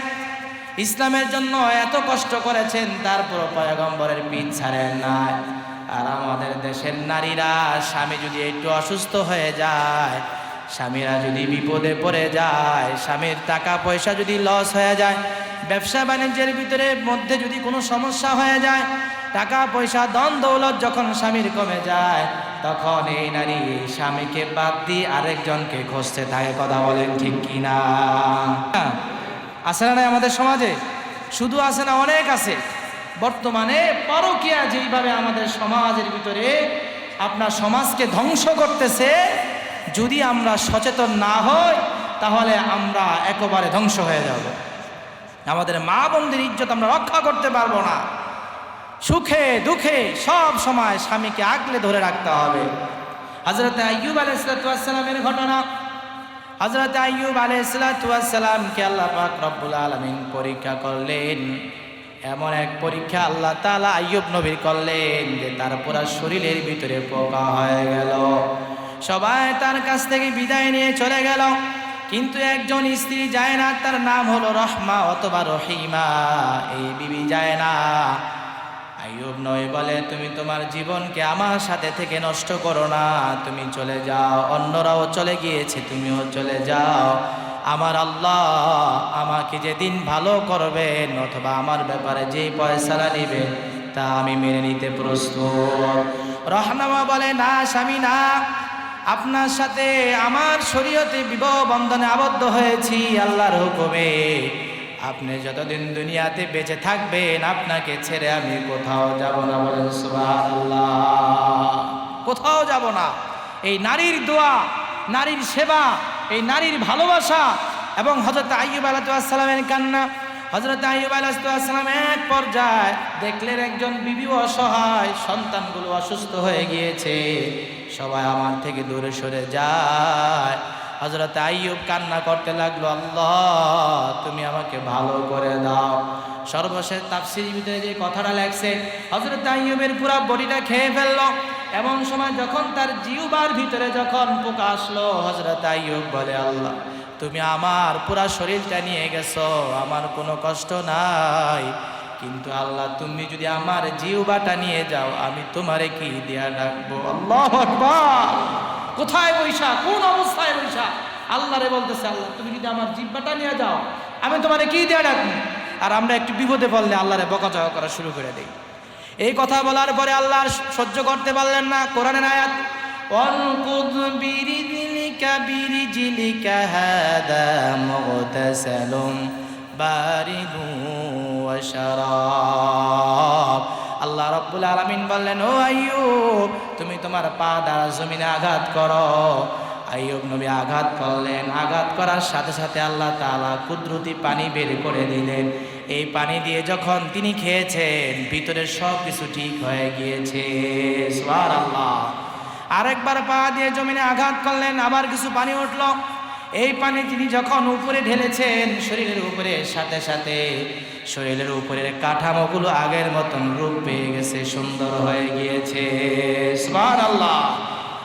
ইসলামের জন্য এত কষ্ট করেছেন, তারপরও পয়গম্বরের পিঠ ছাড়েন নাই। আর আমাদের দেশের নারীরা স্বামী যদি একটু অসুস্থ হয়ে যায়, স্বামীরা যদি বিপদে পড়ে যায়, স্বামীর টাকা পয়সা যদি লস হয়ে যায়, ব্যবসা বাণিজ্যের ভিতরে মধ্যে যদি কোনো সমস্যা হয়ে যায়, টাকা পয়সা ধন দৌলত যখন স্বামীর কমে যায়, তখন এই নারী স্বামীকে বাদ দিয়ে আরেকজনকে খুঁজতে থাকে। কথা বলেন ঠিক কিনা? আছে না আমাদের সমাজে? শুধু আছে না, অনেক আছে। বর্তমানে পরকীয়া যেইভাবে আমাদের সমাজের ভিতরে আপনার সমাজকে ধ্বংস করতেছে, যদি আমরা সচেতন না হই তাহলে আমরা একেবারে ধ্বংস হয়ে যাব। আমাদের মা বোনদের ইজ্জত আমরা রক্ষা করতে পারবো না। সুখে দুঃখে সব সময় স্বামীকে আগলে ধরে রাখতে হবে। হযরত আইয়ুব আলাইহিস সালামের ঘটনা। হযরত আইয়ুব আলাইহিস সালামকে আল্লাহ পাক রব্বুল আলামিন পরীক্ষা করলেন। এমন এক পরীক্ষা আল্লাহ তাআলা আইয়ুব নবীর করলেন যে তার পুরো শরীরের ভিতরে পোকা হয়ে গেল। সবাই তার কাছ থেকে বিদায় নিয়ে চলে গেল, কিন্তু একজন স্ত্রী যায় না, তার নাম হলো রহমা অথবা রহিমা। এই বিবি যায় না। আইয়ুব নবী বলে, তুমি তোমার জীবনকে আমার সাথে থেকে নষ্ট করো না, তুমি চলে যাও। অন্যরাও চলে গিয়েছে, তুমিও চলে যাও। আমার আল্লাহ আমাকে যেদিন ভালো করবেন অথবা আমার ব্যাপারে যে ফয়সালা নেবেন তা আমি মেনে নিতে প্রস্তুত। রহমা বলে, না স্বামী না, আপনার সাথে আমার শরীয়তে বিবাহ বন্ধনে আবদ্ধ হয়েছি আল্লাহর হুকুমে। আপনি যতদিন দুনিয়াতে বেঁচে থাকবেন আপনাকে ছেড়ে আমি কোথাও যাব না। বলেন সুবহানাল্লাহ। কোথাও যাব না। এই নারীর দোয়া, নারীর সেবা, এই নারীর ভালোবাসা এবং হযরত আইয়ুব আলাইহিস সালামের কান্না। হযরত আইয়ুব আলাইহিস সালাম এক পর্যায়ে দেখলেন একজন বিবি অসহায়, সন্তানগুলো অসুস্থ হয়ে গিয়েছে, সবাই আমার থেকে দূরে সরে যায়। হযরত আইয়ুব কান্না করতে লাগলো, আল্লাহ তুমি আমাকে ভালো করে দাও। সর্বশেষ তাফসীরের ভিতরে যে কথাটা লেখছে, হযরত আইয়ুবের পুরো বডিটা খেয়ে ফেললো। এমন সময় যখন তার জিহ্বার ভিতরে যখন পোকা আসলো, হযরত আইয়ুব বলে, আল্লাহ তুমি আমার পুরো শরীরটা নিয়ে গেছো, আমার কোনো কষ্ট নাই, কিন্তু আল্লাহ তুমি যদি আমার জিহ্বাটা নিয়ে যাও আমি তোমারে কি দিয়া রাখবো? আল্লাহু আকবার। কোথায় বৈশা, কোন অবস্থায় বৈশা আল্লাহরে বলতেছে, আল্লাহ তুমি যদি আমার জিহ্বাটা নিয়ে যাও আমি তোমারে কি দিয়া রাখবো? আর আমরা একটু বিপদে পড়লে আল্লাহরে বকাঝকা করা শুরু করে দেই। এই কথা বলার পরে আল্লাহ সহ্য করতে পারলেন না। কোরআনের আয়াত, ওয়ালকুদ বিরিজলিকা বিরিজলিকা হাদা মুগতাসালুম বারিদু ওয়া শারাব। আল্লাহ রাব্বুল আলামিন বললেন, ও আইয়ুব তুমি তোমার পা দ্বারা জমিনে আঘাত করো। আইয়ুব নবী আঘাত করলেন। আঘাত করার সাথে সাথে আল্লাহ তাআলা কুদরতি পানি বের করে দিলেন। এই পানি দিয়ে যখন তিনি খেয়েছেন ভিতরের সব কিছু ঠিক হয়ে গিয়েছে। সুবহানাল্লাহ। আরেকবার পা দিয়ে জমিনে আঘাত করলেন, আবার কিছু পানি উঠল। এই পানি তিনি যখন উপরে ঢেলেছেন শরীরের উপরে, সাথে সাথে শরীরের উপরের কাঠামোগুলো আগের মতন রূপ পেয়ে গেছে, সুন্দর হয়ে গিয়েছে। সুবহানাল্লাহ।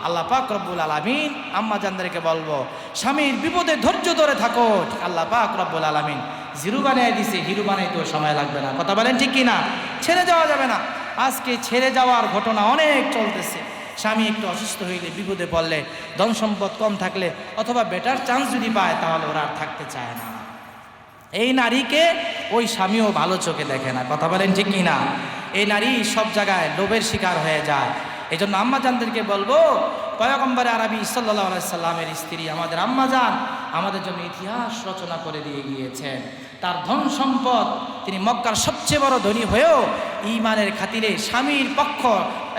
আল্লাহ পাক রব্বুল আলামিন আম্মা জানদেরকে বলবো, স্বামীর বিপদে ধৈর্য ধরে থাকো। আল্লাহ পাক রব্বুল আলামিন জিরু বানিয়ে দিছে, হিরু বানাইতেও সময় লাগবে না। কথা বলেন ঠিক কিনা? ছেড়ে যাওয়া যাবে না। আজকে ছেড়ে যাওয়ার ঘটনা অনেক চলতেছে। স্বামী একটু অসুস্থ হইলে, বিপদে পড়লে, ধন সম্পদ কম থাকলে অথবা বেটার চান্স যদি পায়, তাহলে ওরা আর থাকতে চায় না। এই নারীকে ওই স্বামীও ভালো চোখে দেখে না। কথা বলেন ঠিক কিনা? এই নারী সব জায়গায় লোভের শিকার হয়ে যায়। এই জন্য আম্মা জানদেরকে বলবো, পয়গম্বর আরবি সাল্লাল্লাহু আলাইহি সাল্লামের স্ত্রী আমাদের আম্মা জান আমাদের জন্য ইতিহাস রচনা করে দিয়ে গিয়েছেন। তার ধন সম্পদ, তিনি মক্কার সবচেয়ে বড় ধনী হয়েও ঈমানের খাতিরে স্বামীর পক্ষ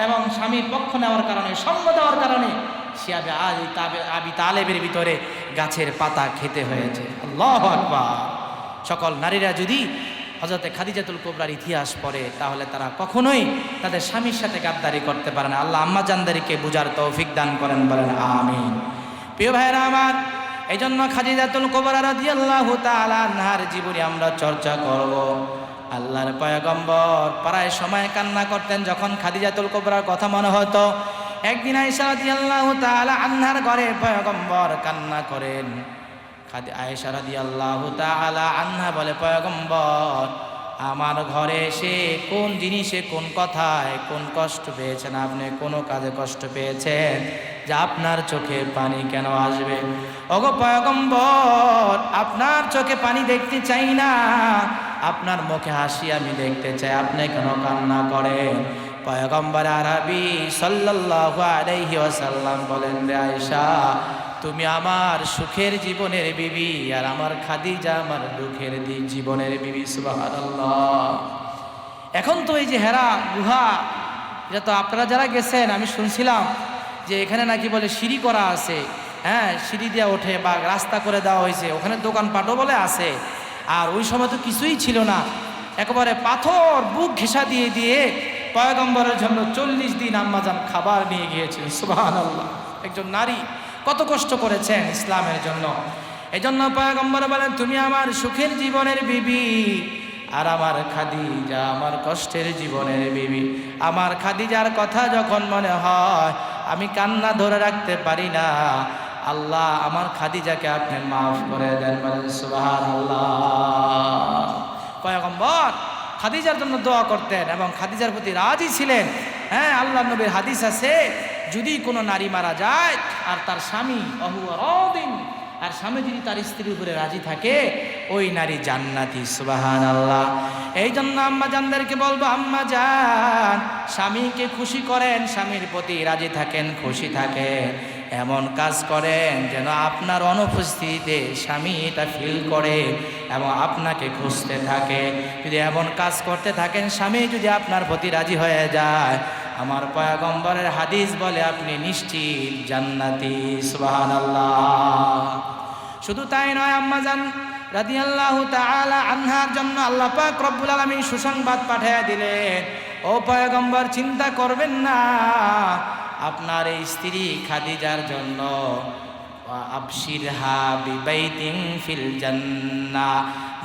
এবং স্বামীর পক্ষ নেওয়ার কারণে, সঙ্গ দেওয়ার কারণে শিয়াবে আবি তালেবের ভিতরে গাছের পাতা খেতে হয়েছে। আল্লাহু আকবার। সকল নারীরা যদি হযরতে খাদিজাতুল কুবরার ইতিহাস পড়ে, তাহলে তারা কখনোই তাদের স্বামীর সাথে গাদ্দারি করতে পারে না। আল্লাহ আম্মা জানদেরকে বুঝার তৌফিক দান করেন, বলেন আমিন। প্রিয় ভাইরা আমার, এই জন্য খাদিজাতুল কুবরা রাদিয়াল্লাহু তাআলা আনহার জীবনী আমরা চর্চা করব। আল্লাহর পয়গম্বর প্রায় সময় কান্না করতেন যখন খাদিজাতুল কুবরার কথা মনে হতো। একদিন আয়েশা রাদিয়াল্লাহু তাআলা আনহার ঘরে পয়গম্বর কান্না করেন। আয়েশা রাদিয়াল্লাহু তাআলা আনহা বলে, পয়গম্বর আমার ঘরে এসে কোন জিনিসে, কোন কথায়, কোন কষ্ট পেয়েছেন আপনি? কোনো কাজে কষ্ট পেয়েছেন যে আপনার চোখে পানি কেন আসবে? ওগো পয়গম্বর, আপনার চোখে পানি দেখতে চাই না, আপনার মুখে হাসি আমি দেখতে চাই। আপনি কেন কান্না করেন? পয়গম্বর আরবি সাল্লাল্লাহু আলাইহি ওয়াসাল্লাম বলেন, রে আয়েশা, তুমি আমার সুখের জীবনের বিবি, আর আমার খাদিজা আমার দুঃখের জীবনের বিবি। সুবহানাল্লাহ। এখন তো এই যে হেরা গুহা, এটা তো আপনারা যারা গেছেন, আমি শুনছিলাম যে এখানে নাকি বলে সিঁড়ি করা আছে। হ্যাঁ, সিঁড়ি দিয়ে ওঠে বা রাস্তা করে দেওয়া হয়েছে, ওখানে দোকানপাটও বলে আছে। আর ওই সময় তো কিছুই ছিল না, একেবারে পাথর বুক ঘেঁষা দিয়ে দিয়ে পয়গম্বরের জন্য 40 দিন আম্মাজান খাবার নিয়ে গিয়েছেন। সুবহানাল্লাহ। একজন নারী কত কষ্ট করেছেন ইসলামের জন্য। এই জন্য পয়গম্বর বলেন, তুমি আমার সুখের জীবনের বিবি, আর আমার খাদিজা আমার কষ্টের জীবনের বিবি। আমার খাদিজার কথা যখন মনে হয়, আমি কান্না ধরে রাখতে পারি না। আল্লাহ আমার খাদিজাকে আপনি মাফ করে দেন, বলেন সুবহানাল্লাহ। পয়গম্বর খাদিজার জন্য দোয়া করতেন এবং খাদিজার প্রতি রাজি ছিলেন। হ্যাঁ, আল্লাহ নবীর হাদিস আছে, যদি কোনো নারী মারা যায় আর তার স্বামী আর স্বামী যদি তার স্ত্রীর উপরে রাজি থাকে, ওই নারী জান্নাতি। সুবহানাল্লাহ। এই জন্য আম্মা জানদেরকে বলবো, আম্মা জান স্বামীকে খুশি করেন, স্বামীর প্রতি রাজি থাকেন, খুশি থাকেন, এমন কাজ করেন যেন আপনার অনুপস্থিতিতে স্বামী এটা ফিল করে এবং আপনাকে খুঁজতে থাকে। যদি এমন কাজ করতে থাকেন, স্বামী যদি আপনার প্রতি রাজি হয়ে যায়, আমার পয়গম্বরের হাদিস বলে আপনি নিশ্চিত জান্নাতি। সুবহানাল্লাহ। শুধু তাই নয়, আম্মা জান রাদিয়াল্লাহু তাআলা আনহার জন্য আল্লাহ পাক রব্বুল আলামিন সুসংবাদ পাঠিয়ে দিলেন, ও পয়গম্বর চিন্তা করবেন না, আপনার এই স্ত্রী খাদিজার জন্য আবশিরহা বিবাইতিন ফিল জান্নাহ,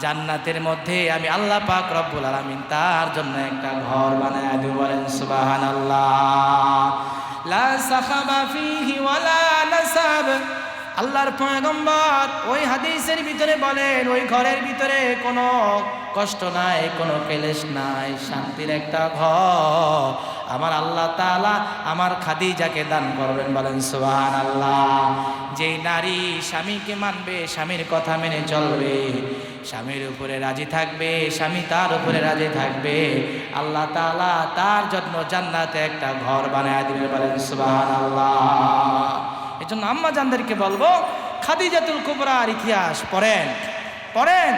জান্নাতের মধ্যে আমি আল্লাহ পাক রব্বুল আলামিন তার জন্য একটা ঘর বানায় দেব। বলেন সুবহানাল্লাহ। লা সাখাবা ফিহি ওয়ালা নাসাব। আল্লাহর পয়গম্বর ওই হাদিসের ভিতরে বলেন, ওই ঘরের ভিতরে কোনো কষ্ট নাই, কোনো ক্লেশ নাই, শান্তির একটা ঘর আমার আল্লাহ তাআলা আমার খাদিজাকে দান করবেন। বলেন সুবহানাল্লাহ। যেই নারী স্বামীকে মানবে, স্বামীর কথা মেনে চলবে, স্বামীর উপরে রাজি থাকবে, স্বামী তার উপরে রাজি থাকবে, আল্লাহ তাআলা তার জন্য জান্নাতে একটা ঘর বানায় দিবেন। বলেন সুবহানাল্লাহ। এই জন্য আম্মা জানদেরকে বলবো, খাদিজাতুল কুবরার ইতিহাস পড়েন,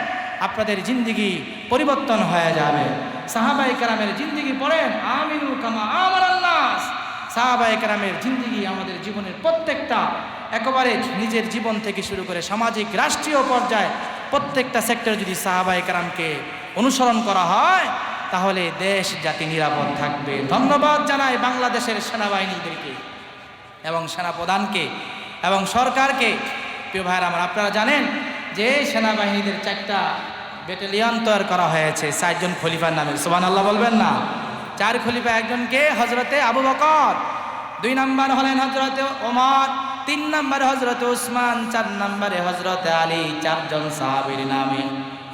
আপনাদের জিন্দেগি পরিবর্তন হয়ে যাবে। সাহাবায়ে কেরামের জিন্দেগি পড়েন, আমিনু কামা আমানান নাস। সাহাবায়ে কেরামের জিন্দেগি আমাদের জীবনের প্রত্যেকটা, একেবারে নিজের জীবন থেকে শুরু করে সামাজিক রাষ্ট্রীয় পর্যায়ে প্রত্যেকটা সেক্টরে যদি সাহাবায়ে কেরামকে অনুসরণ করা হয়, তাহলে দেশ জাতি নিরাপদ থাকবে। ধন্যবাদ জানাই বাংলাদেশের সেনাবাহিনীদেরকে এবং সেনাপ্রধানকে এবং সরকারকে। প্রিয় ভাইরা আমার, আপনারা জানেন যে সেনাবাহিনীদের 4টা ব্যাটালিয়ন তৈরি করা হয়েছে 4 জন খলিফার নামে। সুবহানাল্লাহ বলবেন না? 4 খলিফা, একজনকে হযরতে আবু বকর, 2 নম্বর হলেন হযরতে ওমর, 3 নম্বরে হযরতে উসমান, 4 নম্বরে হযরতে আলী। 4 জন সাহাবীর নামে।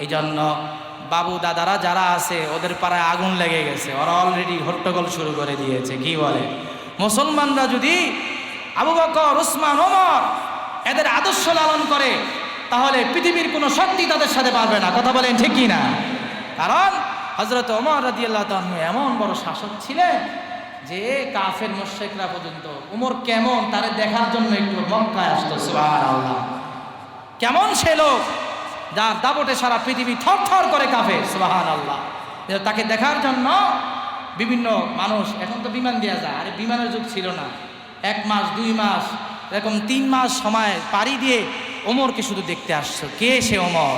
এই জন্য বাবু দাদারা যারা আছে ওদের পাড়ায় আগুন লেগে গেছে, ওরা অলরেডি হট্টগোল শুরু করে দিয়েছে। কি বলে? মুসলমানরা যদি আবু বকর, উসমান, ওমর এদের আদর্শ লালন করে তাহলে পৃথিবীর কোনো শক্তি তাদের সাথে পারবে না। কথা বলেন ঠিক কি না? কারণ হযরত ওমর রাদিয়াল্লাহু তাআলা এমন বড় শাসক ছিলেন যে কাফের মুশরিকরা পর্যন্ত ওমর কেমন তারে দেখার জন্য একটু মক্কায় আসতো। সুবহানাল্লাহ! কেমন সে লোক যার দাপটে সারা পৃথিবী থরথর করে কাঁপে। সুবহানাল্লাহ! তাকে দেখার জন্য বিভিন্ন মানুষ, এখন তো বিমান দেওয়া যায়, আরে বিমানের যুগ ছিল না। 1 মাস 2 মাস এরকম 3 মাস সময় পাড়ি দিয়ে ওমরকে শুধু দেখতে আসছো। কে সে ওমর?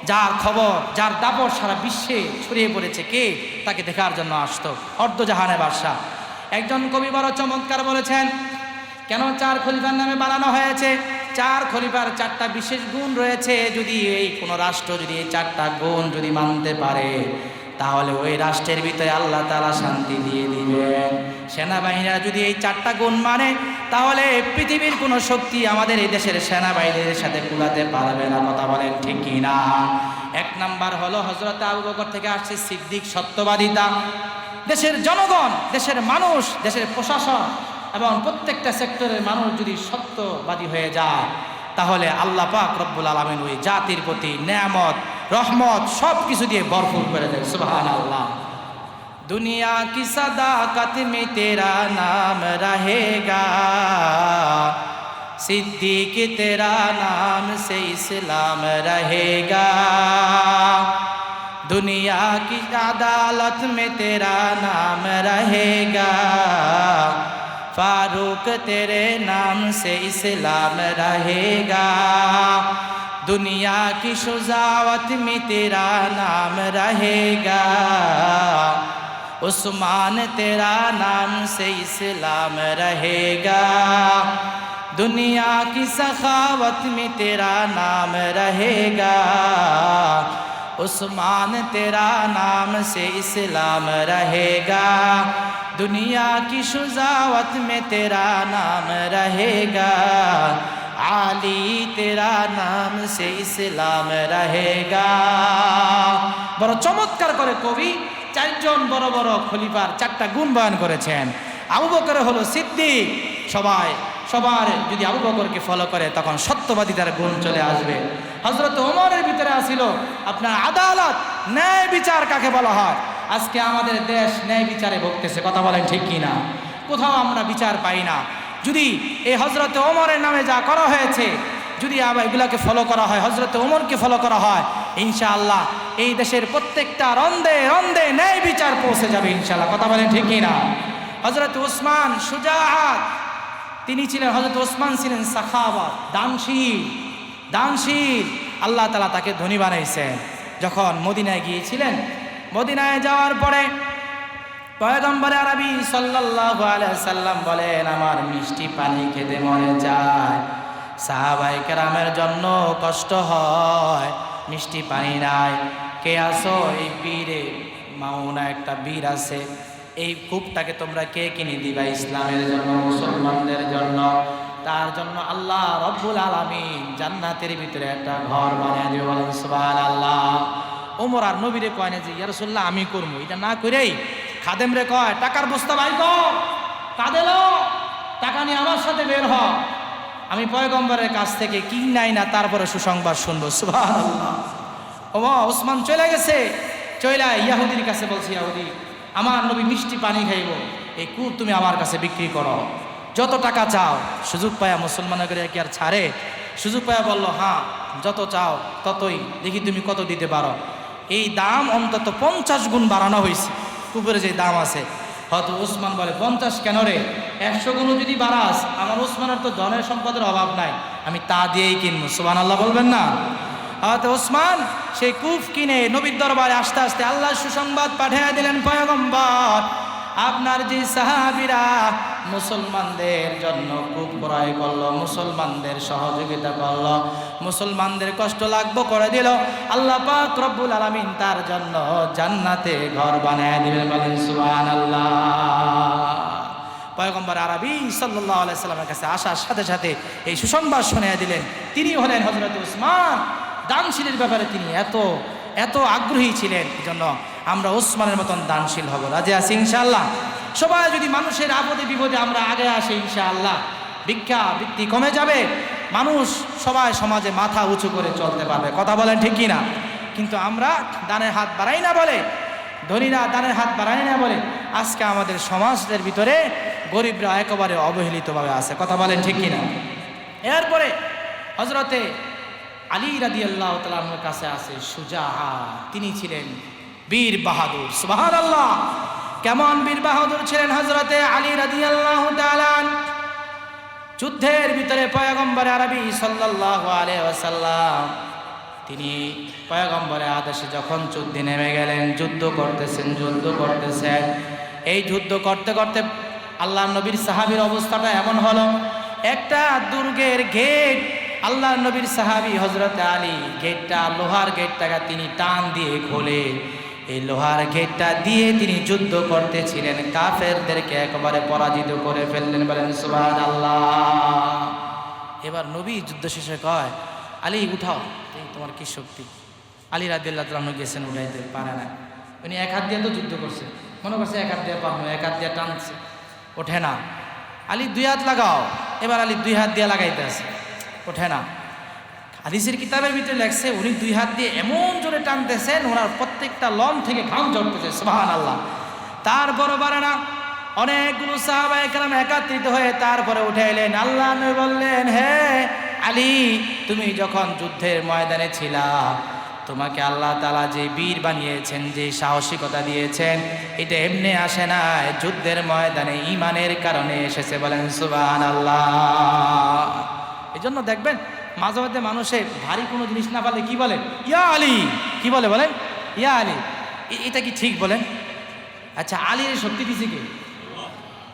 যার খবর, যার দাপট সারা বিশ্বে ছড়িয়ে পড়েছে, কে তাকে দেখার জন্য আসতো? অর্ধজাহানের বাদশা। একজন কবি বড় চমৎকার বলেছেন, কেন 4 খলিফার নামে বানানো হয়েছে? 4 খলিফার 4টা বিশেষ গুণ রয়েছে। যদি এই কোনো রাষ্ট্র যদি এই 4টা গুণ যদি মানতে পারে তাহলে ওই রাষ্ট্রের ভিতরে আল্লাহ তাআলা শান্তি দিয়ে দিবেন। সেনাবাহিনীরা যদি এই 4টা গুণ মানে তাহলে পৃথিবীর কোনো শক্তি আমাদের এই দেশের সেনাবাহিনীর সাথে কুলাতে পারবে না। কথা বলেন ঠিক কি না? 1 নাম্বার হলো হযরত আবু বকর থেকে আসছে সিদ্দিক, সত্যবাদিতা। দেশের জনগণ, দেশের মানুষ, দেশের প্রশাসন এবং প্রত্যেকটা সেক্টরের মানুষ যদি সত্যবাদী হয়ে যায় তাহলে আল্লাহ পাক রব্বুল আলামিন ওই জাতির প্রতি নেয়ামত, রহমত সব কিছু দিয়ে ভরপুর করে দেয়। সুবহানাল্লাহ! দুনিয়া কি সাদাকত মে তেরা নাম রহেগা, সিদ্দিক তেরা নাম সে ইসলাম রহেগা। दुनिया की अदालत में तेरा नाम रहेगा, फारूक तेरे नाम से इस्लाम रहेगा। दुनिया की शुजावत में तेरा नाम रहेगा, उस्मान तेरा नाम से इस्लाम रहेगा। दुनिया की सखावत में तेरा नाम रहेगा, उस्मान तेरा नाम से इस्लाम रहेगा। दुनिया की शुजावत में तेरा नाम रहेगा, आली तेरा नाम से इस्लाम रहेगा। বড় চমৎকার করে কবি 4 জন বড় বড় খলিফার 4টা গুণ বয়ান করেছেন। আবু বকর হলো সিদ্দিক। সবার যদি আবু বকরকে ফলো করে তখন সত্যবাদিতার গুণ চলে আসবে। হযরত ওমরের ভিতরে আসিল আপনার আদালত, ন্যায় বিচার কাকে বলা হয়। আজকে আমাদের দেশ ন্যায় বিচারে ভুগতেছে। কথা বলেন ঠিক কি না? কোথাও আমরা বিচার পাই না। যদি এই হযরত ওমরের নামে যা করা হয়েছে যদি আবার এগুলাকে ফলো করা হয়, হযরত ওমরকে ফলো করা হয়, ইনশাআল্লাহ এই দেশের প্রত্যেকটা রন্দে রন্দে ন্যায় বিচার পৌঁছে যাবে ইনশাআল্লাহ। কথা বলেন ঠিক কি না? হযরত উসমান সুজাআত, তিনি ছিলেন, হযরত ওসমান ছিলেন সাখাওয়াত, দানশীল। আল্লাহ তাআলা তাকে ধনী বানাইছেন। যখন মদিনায় গিয়েছিলেন, মদিনায় যাওয়ার পরে পয়গম্বর আরবি সাল্লাল্লাহু আলাইহি সাল্লাম বলেন, আমার মিষ্টি পানি খেতে মনে চায়, সাহাবায়ে কেরামের জন্য কষ্ট হয়, মিষ্টি পানি নাই। কে আসো? এই বীরে মাউনা একটা বীর আছে, এই কূপটাকে তোমরা কে কিনে দিবা ইসলামের জন্য, মুসলমানদের জন্য? তার জন্য আল্লাহ রব্বুল আলামিন জান্নাতের ভিতরে একটা ঘর বানিয়ে দিবে। বলেন সুবহানাল্লাহ। ওমর আর নবীরে কয় না যে ইয়া রাসূলুল্লাহ আমি করবো, এটা না করেই খাদেম রে কয় টাকার বস্তা ভাই কর, কাঁদেলো টাকা নিয়ে আমার সাথে বের হ, আমি পয়গম্বরের কাছ থেকে কি নাই না তারপরে সুসংবাদ শুনবো। সুবহানাল্লাহ। ওসমান চলে গেছে, চলে ইয়াহুদির কাছে বলছে, ইয়াহুদি আমার নবী মিষ্টি পানি খাইব, এই কূপ তুমি আমার কাছে বিক্রি করো, যত টাকা চাও। সুযোগ পায়া মুসলমানের করে কি আর ছাড়ে? সুযোগ পায়া বলল, হ্যাঁ যত চাও ততই, দেখি তুমি কত দিতে পারো। এই দাম অন্তত 50 গুণ বাড়ানো হয়েছে, কূপের যে দাম আছে। হয়তো ওসমান বলে 50 কেন রে, 100 গুণও যদি বাড়াস, আমার ওসমানের তো ধনের সম্পদের অভাব নাই, আমি তা দিয়েই কিনবো। সুবহানাল্লাহ বলবেন না? হয়তো ওসমান সেই কূপ কিনে নবীর দরবারে আস্তে আস্তে আল্লাহ সুসংবাদ পাঠিয়ে দিলেন, পয়গম্বর আপনার যে সাহাবীরা মুসলমানদের জন্য খুব ক্রয় করলো, মুসলমানদের সহযোগিতা করলো, মুসলমানদের কষ্ট লাগবে করে দিল। আল্লাহ পাক রব্বুল আলামিন তার জন্য জান্নাতে ঘর বানায় দিবেন, বলেন সুবহানাল্লাহ। পয়গম্বর আরবি সাল্লাল্লাহু আলাইহি সাল্লামের কাছে আসার সাথে সাথে এই সুসংবাদ শুনিয়ে দিলেন। তিনি হলেন হযরত উসমান। দানশীলের ব্যাপারে তিনি এত আগ্রহী ছিলেন, এজন্য আমরা উসমানের মতন দানশীল হব। রাজি আছি ইনশাআল্লাহ? সবাই যদি মানুষের আপদে বিপদে আমরা আগে আসি, ইনশাআল্লাহ ভিক্ষা বৃত্তি কমে যাবে, মানুষ সবাই সমাজে মাথা উঁচু করে চলতে পারবে। কথা বলেন ঠিক কি না? কিন্তু আমরা দানের হাত বাড়াই না বলে, ধনীরা দানের হাত বাড়াই না বলে আজকে আমাদের সমাজের ভিতরে গরিবরা একেবারে অবহেলিতভাবে আছে। কথা বলেন ঠিক কি না? এরপরে হযরতে আলী রাদিয়াল্লাহু তাআলা আনহুর কাছে আছে সুজাআ। তিনি ছিলেন বীর বাহাদুর। সুবহানাল্লাহ। কেমন বীর বাহাদুর ছিলেন হযরতে আলী রাদিয়াল্লাহু তাআলা? যুদ্ধের ভিতরে পয়গম্বর আরবি সাল্লাল্লাহু আলাইহি ওয়াসাল্লাম তিনি পয়গম্বরের আদেশে যখন যুদ্ধে নেমে গেলেন, যুদ্ধ করতেছেন। এই যুদ্ধ করতে করতে আল্লাহ নবীর সাহাবীর অবস্থাটা এমন হলো, একটা দুর্গের গেট, আল্লাহ নবীর সাহাবী হযরতে আলী গেটটা, লোহার গেটটাকে তিনি টান দিয়ে খোলে। এই লোহার গেটটা দিয়ে তিনি যুদ্ধ করতেছিলেন, কাফেরদেরকে একেবারে পরাজিত করে ফেললেন, বলেন সুবহানাল্লাহ। এবার নবী যুদ্ধ শেষে কয়, আলী উঠাও, তোমার কি শক্তি। আলী রাদিয়াল্লাহু তাআলা আনহু গেছেন, উঠাইতে পারে না। উনি এক হাত দিয়ে তো যুদ্ধ করছে, মনে করছে এক হাত দিয়ে পারবো, এক হাত দিয়ে টানছে, ওঠে না। আলী দুই হাত লাগাও, এবার আলী দুই হাত দিয়ে লাগাইতে আছে, ওঠে না। হাদিসের কিতাবের ভিতরে লেখছে উনি দুই হাত দিয়ে এমন জোরে টানতেছেন, ওনার প্রত্যেকটা লম থেকে ঘাম ঝরতেছে। সুবহানাল্লাহ। তারপরও পারে না। অনেকগুলো সাহাবায়ে কেরাম একত্রিত হয়ে তারপরে উঠে এলেন। আল্লাহ নবী বললেন, হে আলী, তুমি যখন যুদ্ধের ময়দানে ছিলা, তোমাকে আল্লাহ তাআলা যে বীর বানিয়েছেন, যে সাহসিকতা দিয়েছেন, এটা এমনি আসে না, যুদ্ধের ময়দানে ঈমানের কারণে এসেছে, বলেন সুবহানাল্লাহ। এই জন্য দেখবেন মাঝে মাঝে মানুষে ভারী কোনো জিনিস না পারলে কি বলে, ইয়া আলী। কি বলে? বলেন ইয়া আলী। এটা কি ঠিক বলেন? আচ্ছা, আলীর শক্তি দিছে কে?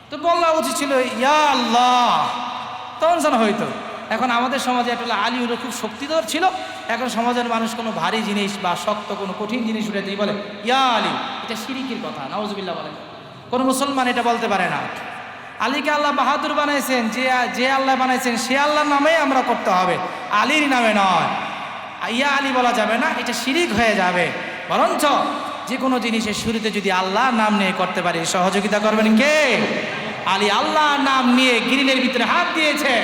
তো বলা উচিত ছিল ইয়া আল্লাহ, তখন যেন হইতো। এখন আমাদের সমাজে একটা আলী হলো খুব শক্তিধর ছিল। এখন সমাজের মানুষ কোনো ভারী জিনিস বা শক্ত কোনো কঠিন জিনিস উঠে বলে ইয়া আলী। এটা শিরকের কথা, নাউজুবিল্লাহ বলেন। কোনো মুসলমান এটা বলতে পারে না। আলীকে আল্লাহ বাহাদুর বানাইছেন, যে আল্লাহ বানাইছেন সে আল্লাহর নামে আমরা করতে হবে, আলীর নামে নয়। ইয়া আলী বলা যাবে না, এটা শিরিক হয়ে যাবে। বরঞ্চ যে কোনো জিনিসের শুরুতে যদি আল্লাহর নাম নিয়ে করতে পারি, সহযোগিতা করবেন কে? আলী আল্লাহর নাম নিয়ে গ্রিলের ভিতরে হাত দিয়েছেন,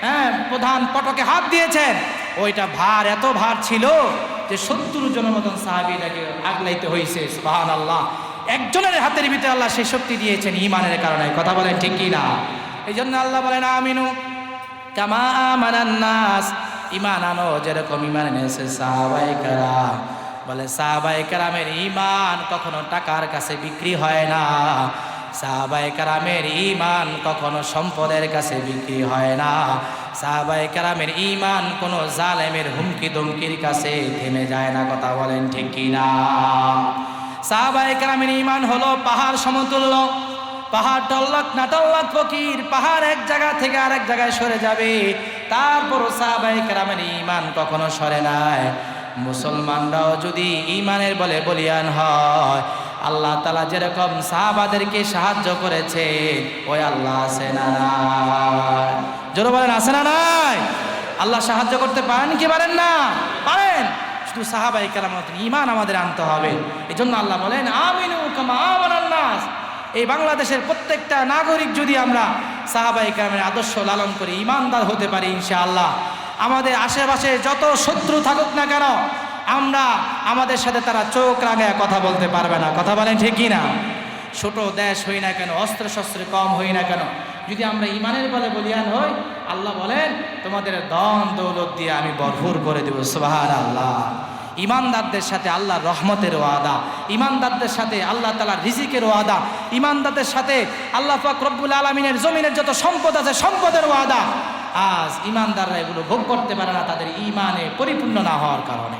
হ্যাঁ, প্রধান ফটকে হাত দিয়েছেন। ওইটা ভার, এত ভার ছিল যে 70 জনের মতন সাহাবীটাকে আগলাইতে হয়েছে। সুবহানাল্লাহ। একজনের হাতের ভিতরে আল্লাহ সেই শক্তি দিয়েছেন ঈমানের কারণে। কথা বলেন ঠিক কি না? এই জন্য আল্লাহ বলেন আমিনু কামা আমানান নাস, ঈমান আনো যেরকম ঈমান এনেছে সাহাবায়ে কেরাম। বলে সাহাবায়ে কেরামের ঈমান কখনো টাকার কাছে বিক্রি হয় না, সাহাবায়ে কেরামের ঈমান কখনো সম্পদের কাছে বিক্রি হয় না, সাহাবায়ে কেরামের ঈমান কোনো জালেমের হুমকি ধমকির কাছে থেমে যায় না। কথা বলেন ঠিক কি না? সাহাবায়ে কেরামের ঈমান হলো পাহাড় সমতুল্য। পাহাড় টল্লাক না টল্লাক ফকির, পাহাড় এক জায়গা থেকে আরেক জায়গায় সরে যাবে, তারপরও সাহাবায়ে কেরামের ঈমান কখনো সরে নাই। মুসলমানরাও যদি ঈমানের বলে বলিয়ান হয়, আল্লাহ তাআলা যেরকম সাহাবাদেরকে সাহায্য করেছে, ওই আল্লাহ আছে না নাই? জোরে বলেন আছে না নাই? আল্লাহ সাহায্য করতে পারেন কি পারেন না? পারেন। শুধু সাহাবায়ে কেরামের ঈমান আমাদের আনতে হবে। এই জন্য আল্লাহ বলেন আমিনু কামা আমানান নাস। এই বাংলাদেশের প্রত্যেকটা নাগরিক যদি আমরা সাহাবায়ে কেরামের আদর্শ লালন করে ঈমানদার হতে পারি, ইনশাআল্লাহ আমাদের আশেপাশে যত শত্রু থাকুক না কেন, আমাদের সাথে তারা চোখ রাঙায় কথা বলতে পারবে না। কথা বলেন ঠিক কি না? ছোট দেশ হই না কেন, অস্ত্র শস্ত্রে কম হই না কেন, যদি আমরা ঈমানের বলে বলিয়ান হই, আল্লাহ বলেন তোমাদের ধন দৌলত দিয়ে আমি ভরপুর করে দেব। সুবহানাল্লাহ। ঈমানদারদের সাথে আল্লাহর রহমতের ওয়াদা, ঈমানদারদের সাথে আল্লাহ তাআলার রিজিকের ওয়াদা, ঈমানদারদের সাথে আল্লাহ পাক রব্বুল আলামিনের জমিনের যত সম্পদ আছে সম্পদের ওয়াদা। আজ ঈমানদাররা এগুলো ভোগ করতে পারে না, তাদের ঈমানে পরিপূর্ণ না হওয়ার কারণে।